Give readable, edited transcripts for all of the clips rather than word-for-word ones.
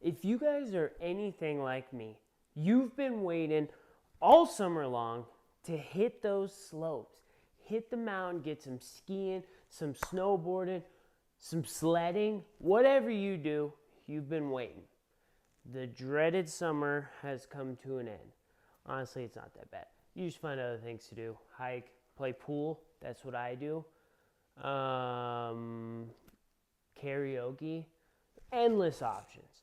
If you guys are anything like me, you've been waiting all summer long to hit those slopes, hit the mountain, get some skiing, some snowboarding, some sledding, whatever you do, you've been waiting. The dreaded summer has come to an end. Honestly, it's not that bad. You just find other things to do. Hike, play pool. That's what I do. Karaoke. Endless options.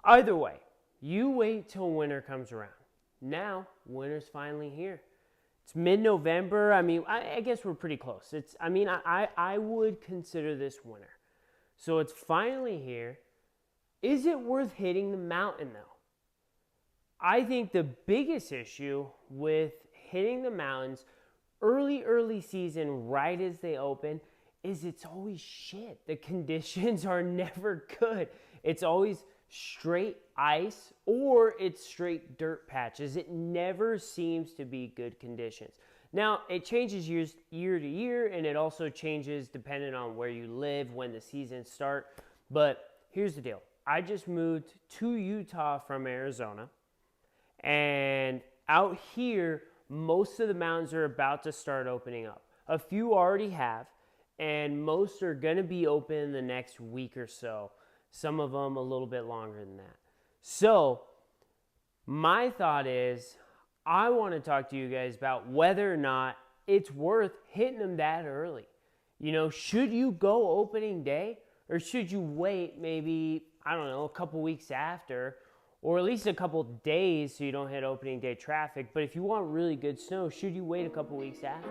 Either way, you wait till winter comes around. Now, winter's finally here. It's mid-November. I guess we're pretty close. I would consider this winter. So it's finally here. Is it worth hitting the mountain, though? I think the biggest issue with hitting the mountains early season, right as they open, is it's always shit. The conditions are never good. It's always straight ice or it's straight dirt patches. It never seems to be good conditions. Now, it changes year to year, and it also changes depending on where you live, when the seasons start. But here's the deal. I just moved to Utah from Arizona, and out here, most of the mountains are about to start opening up. A few already have, and most are going to be open in the next week or so. Some of them a little bit longer than that. So, my thought is, I want to talk to you guys about whether or not it's worth hitting them that early. Should you go opening day, or should you wait maybe, a couple weeks after, or at least a couple days so you don't hit opening day traffic? But if you want really good snow, should you wait a couple weeks after?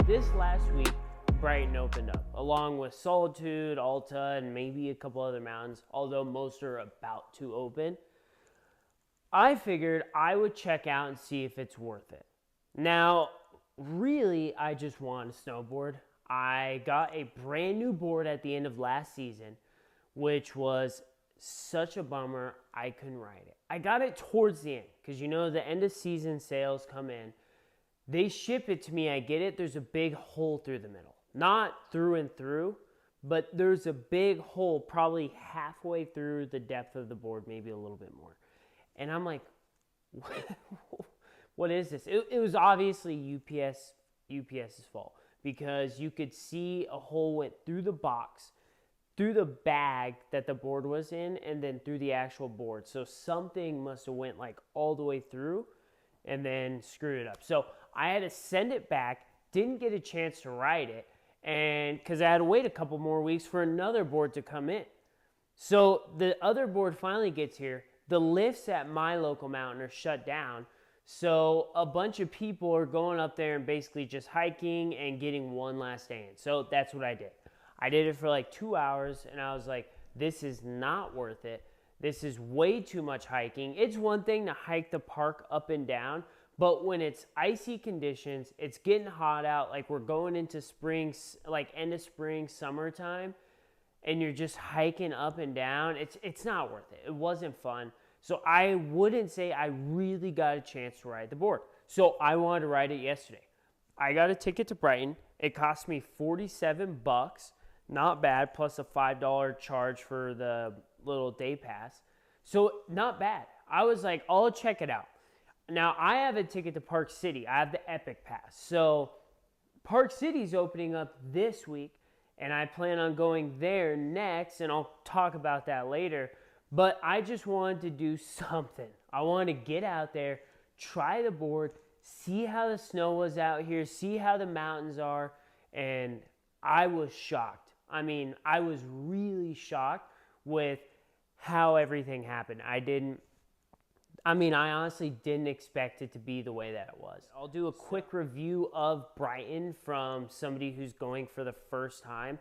This last week, Brighton opened up, along with Solitude, Alta, and maybe a couple other mountains, although most are about to open. I figured I would check out and see if it's worth it. Now, really, I just want to snowboard. I got a brand new board at the end of last season, which was such a bummer I couldn't ride it. I got it towards the end, because the end of season sales come in. They ship it to me, I get it, there's a big hole through the middle. Not through and through, but there's a big hole probably halfway through the depth of the board, maybe a little bit more. And I'm like, what is this? It was obviously UPS's fault, because you could see a hole went through the box, through the bag that the board was in, and then through the actual board. So something must have went like all the way through and then screwed it up. So I had to send it back, didn't get a chance to ride it, and because I had to wait a couple more weeks for another board to come in. So the other board finally gets here. The lifts at my local mountain are shut down, so a bunch of people are going up there and basically just hiking and getting one last day in. So that's what I did. I did it for like 2 hours, and I was like, this is not worth it. This is way too much hiking. It's one thing to hike the park up and down, but when it's icy conditions, it's getting hot out, like we're going into spring, like end of spring, summertime, and you're just hiking up and down, it's not worth it. It wasn't fun. So I wouldn't say I really got a chance to ride the board. So I wanted to ride it yesterday. I got a ticket to Brighton. It cost me $47, not bad, plus a $5 charge for the little day pass. So not bad. I was like, I'll check it out. Now, I have a ticket to Park City. I have the Epic Pass. So Park City's opening up this week, and I plan on going there next, and I'll talk about that later. But I just wanted to do something. I wanted to get out there, try the board, see how the snow was out here, see how the mountains are, and I was shocked. I was really shocked with how everything happened. I honestly didn't expect it to be the way that it was. I'll do a quick review of Brighton from somebody who's going for the first time,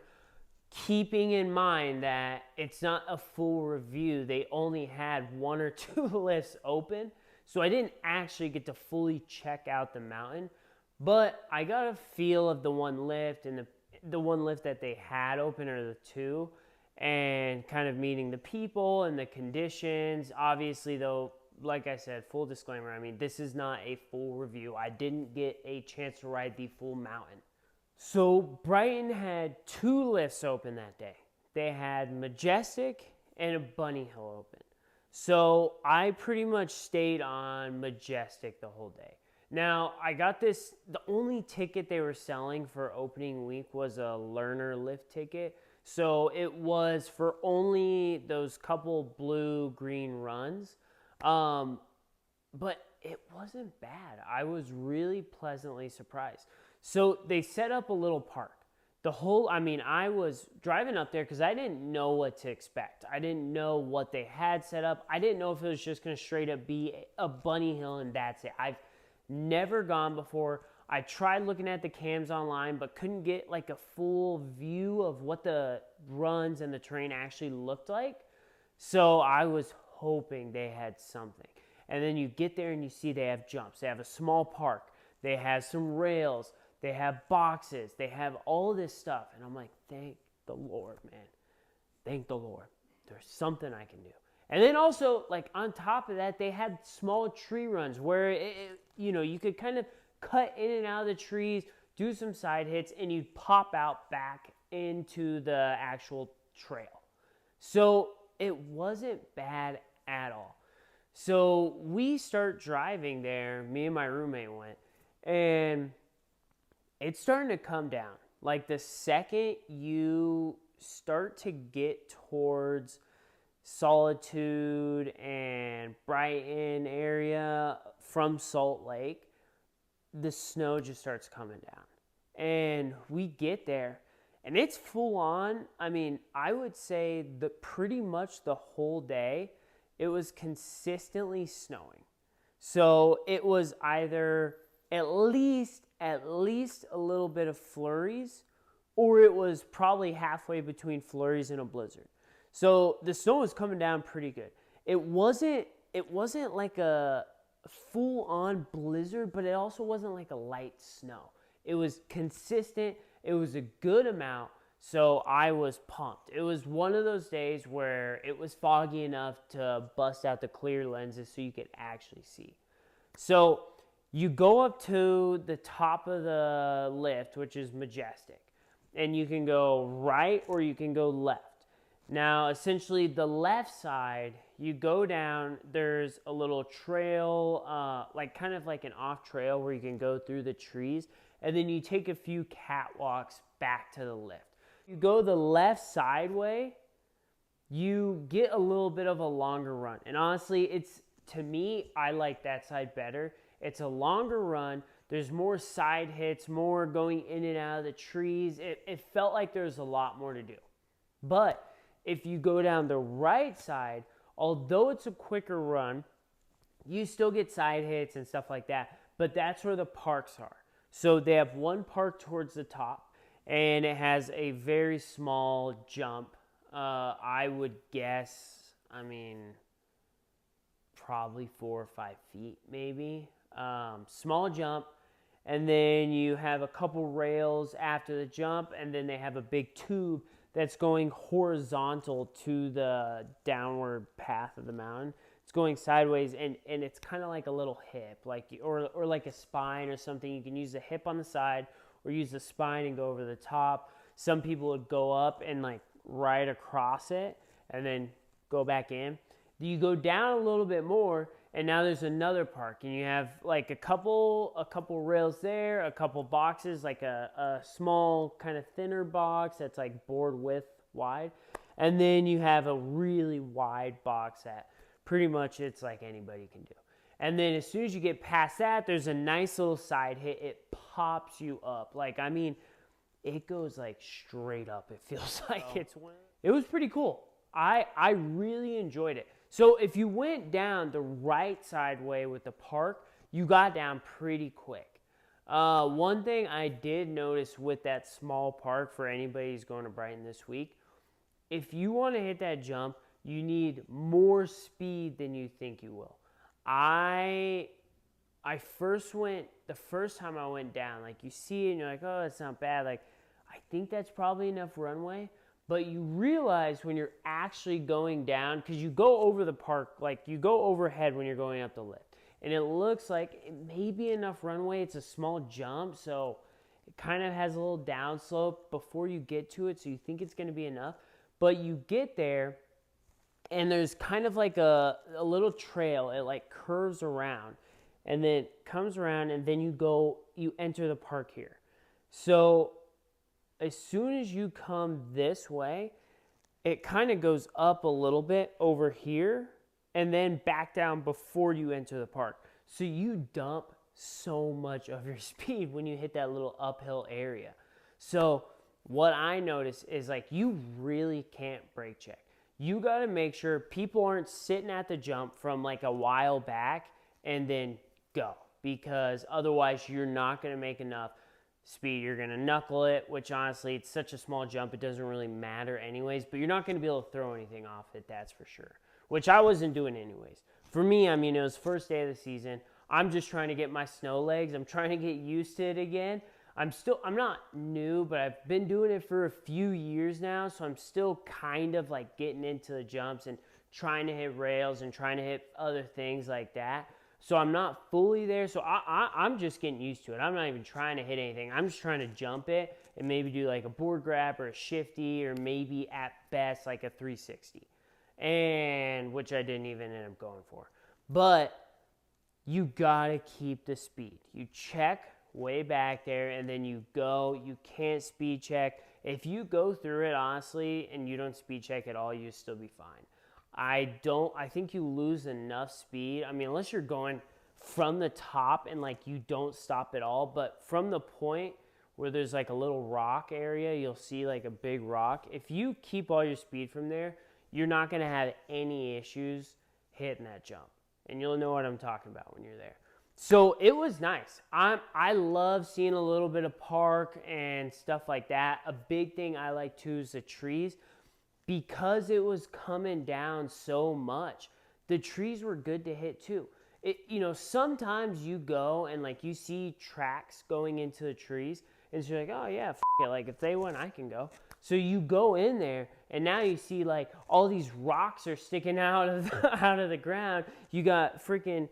keeping in mind that it's not a full review. They only had 1 or 2 lifts open, so I didn't actually get to fully check out the mountain, but I got a feel of the one lift, and the one lift that they had open, or the 2, and kind of meeting the people and the conditions. Obviously, though, like I said, full disclaimer, I mean, this is not a full review. I didn't get a chance to ride the full mountain. So Brighton had 2 lifts open that day. They had Majestic and a Bunny Hill open. So I pretty much stayed on Majestic the whole day. Now, I got this, the only ticket they were selling for opening week was a learner lift ticket. So it was for only those couple blue-green runs. But it wasn't bad. I was really pleasantly surprised. So they set up a little park. I was driving up there because I didn't know what to expect. I didn't know what they had set up. I didn't know if it was just going to straight up be a bunny hill and that's it. I've never gone before. I tried looking at the cams online, but couldn't get like a full view of what the runs and the terrain actually looked like. So I was hoping they had something. And then you get there and you see they have jumps. They have a small park. They have some rails. They have boxes. They have all this stuff. And I'm like, thank the Lord, man. Thank the Lord. There's something I can do. And then also, like, on top of that, they had small tree runs where, you could kind of cut in and out of the trees, do some side hits, and you'd pop out back into the actual trail. So it wasn't bad at all. So we start driving there. Me and my roommate went. And it's starting to come down. Like the second you start to get towards Solitude and Brighton area from Salt Lake, the snow just starts coming down. And we get there and it's full on. I mean, I would say that pretty much the whole day it was consistently snowing. So it was either at least a little bit of flurries, or it was probably halfway between flurries and a blizzard. So the snow was coming down pretty good. It wasn't like a full-on blizzard, but it also wasn't like a light snow. It was consistent. It was a good amount, so I was pumped. It was one of those days where it was foggy enough to bust out the clear lenses so you could actually see. So you go up to the top of the lift, which is Majestic, and you can go right or you can go left. Now, essentially, the left side, you go down, there's a little trail, kind of like an off trail where you can go through the trees, and then you take a few catwalks back to the lift. You go the left side way, you get a little bit of a longer run. And honestly, to me, I like that side better. It's a longer run. There's more side hits, more going in and out of the trees. It felt like there's a lot more to do. But if you go down the right side, although it's a quicker run, you still get side hits and stuff like that. But that's where the parks are. So they have one park towards the top, and it has a very small jump. I would guess, probably 4 or 5 feet maybe. Small jump, and then you have a couple rails after the jump, and then they have a big tube that's going horizontal to the downward path of the mountain. It's going sideways, and it's kind of like a little hip, or like a spine or something. You can use the hip on the side or use the spine and go over the top. Some people would go up and like ride across it and then go back in. You go down a little bit more, and now there's another park, and you have like a couple rails there, a couple boxes, like a small kind of thinner box that's like board width wide, and then you have a really wide box that pretty much it's like anybody can do. And then as soon as you get past that, there's a nice little side hit. It pops you up. It goes like straight up. It feels like it was pretty cool. I really enjoyed it. So if you went down the right side way with the park, you got down pretty quick. One thing I did notice with that small park for anybody who's going to Brighton this week, if you want to hit that jump, you need more speed than you think you will. The first time I went down, like you see it and you're like, oh, it's not bad. Like, I think that's probably enough runway. But you realize when you're actually going down, because you go over the park, like you go overhead when you're going up the lift. And it looks like it may be enough runway. It's a small jump, so it kind of has a little downslope before you get to it, so you think it's going to be enough. But you get there, and there's kind of like a little trail. It like curves around, and then comes around, and then you enter the park here. So as soon as you come this way, it kind of goes up a little bit over here and then back down before you enter the park. So you dump so much of your speed when you hit that little uphill area. So what I notice is like you really can't brake check. You got to make sure people aren't sitting at the jump from like a while back and then go, because otherwise you're not going to make enough speed. You're going to knuckle it, which honestly, it's such a small jump, it doesn't really matter anyways, but you're not going to be able to throw anything off it, that's for sure, which I wasn't doing anyways. For me, I mean, it was first day of the season. I'm just trying to get my snow legs. I'm trying to get used to it again. I'm not new, but I've been doing it for a few years now, so I'm still kind of like getting into the jumps and trying to hit rails and trying to hit other things like that. So I'm not fully there, so I'm just getting used to it. I'm not even trying to hit anything. I'm just trying to jump it and maybe do like a board grab or a shifty or maybe at best like a 360, and which I didn't even end up going for. But you gotta keep the speed. You check way back there and then you go. You can't speed check. If you go through it honestly and you don't speed check at all, you'll still be fine. I think you lose enough speed. I mean, unless you're going from the top and like you don't stop at all, but from the point where there's like a little rock area, you'll see like a big rock. If you keep all your speed from there, you're not going to have any issues hitting that jump. And you'll know what I'm talking about when you're there. So it was nice. I love seeing a little bit of park and stuff like that. A big thing I like too is the trees. Because it was coming down so much, the trees were good to hit too. Sometimes you go and like you see tracks going into the trees, and so you're like, oh yeah, it. Like if they went, I can go. So you go in there, and now you see like all these rocks are sticking out of the ground. You got freaking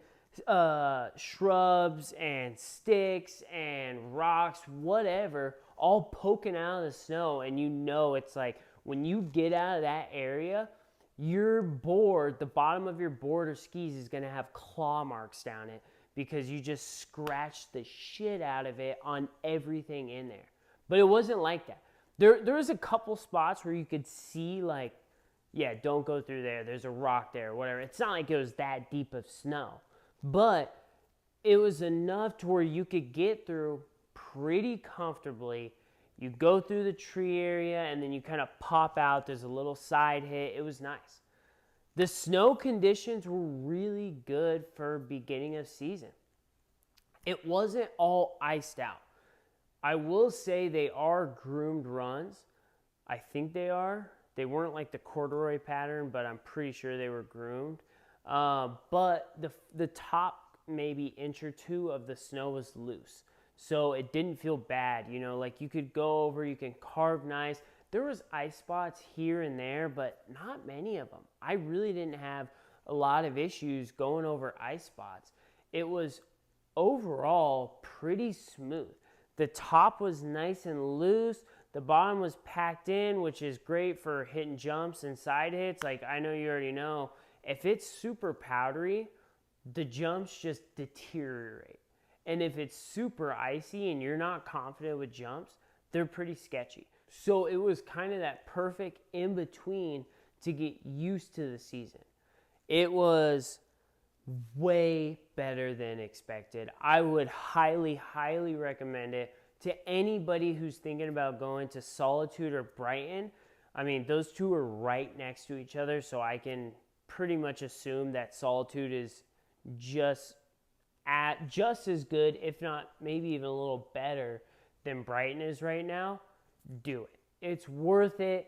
shrubs and sticks and rocks, whatever, all poking out of the snow, and it's like, when you get out of that area, your board, the bottom of your board or skis is going to have claw marks down it because you just scratched the shit out of it on everything in there. But it wasn't like that. There was a couple spots where you could see like, yeah, don't go through there. There's a rock there, whatever. It's not like it was that deep of snow. But it was enough to where you could get through pretty comfortably. You go through the tree area, and then you kind of pop out. There's a little side hit. It was nice. The snow conditions were really good for beginning of season. It wasn't all iced out. I will say they are groomed runs. I think they are. They weren't like the corduroy pattern, but I'm pretty sure they were groomed. But the top maybe inch or two of the snow was loose. So it didn't feel bad, like you could go over, you can carve nice. There was ice spots here and there, but not many of them. I really didn't have a lot of issues going over ice spots. It was overall pretty smooth. The top was nice and loose. The bottom was packed in, which is great for hitting jumps and side hits. Like I know you already know, if it's super powdery, the jumps just deteriorate. And if it's super icy and you're not confident with jumps, they're pretty sketchy. So it was kind of that perfect in-between to get used to the season. It was way better than expected. I would highly, highly recommend it to anybody who's thinking about going to Solitude or Brighton. I mean, those two are right next to each other, so I can pretty much assume that Solitude is just as good, if not maybe even a little better than Brighton is right now. Do it. It's worth it.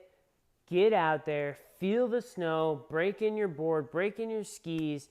Get out there, feel the snow, break in your board, break in your skis,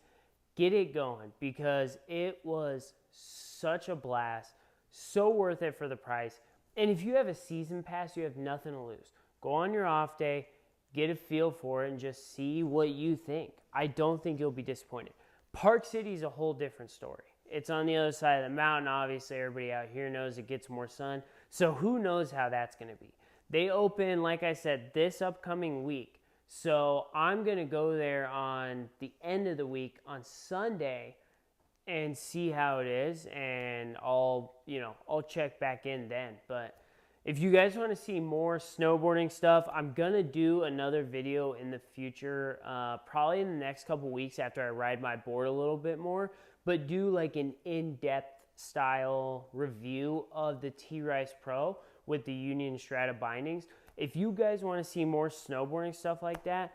get it going, because it was such a blast, so worth it for the price. And if you have a season pass, you have nothing to lose. Go on your off day, get a feel for it, and just see what you think. I don't think you'll be disappointed. Park City is a whole different story. It's on the other side of the mountain. Obviously, everybody out here knows it gets more sun. So who knows how that's going to be. They open, like I said, this upcoming week. So I'm going to go there on the end of the week on Sunday and see how it is. And I'll check back in then. But if you guys want to see more snowboarding stuff, I'm going to do another video in the future, probably in the next couple weeks after I ride my board a little bit more, but do like an in-depth style review of the T-Rice Pro with the Union Strata bindings. If you guys want to see more snowboarding stuff like that,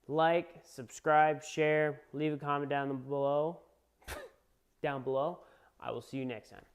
like, subscribe, share, leave a comment down below. I will see you next time.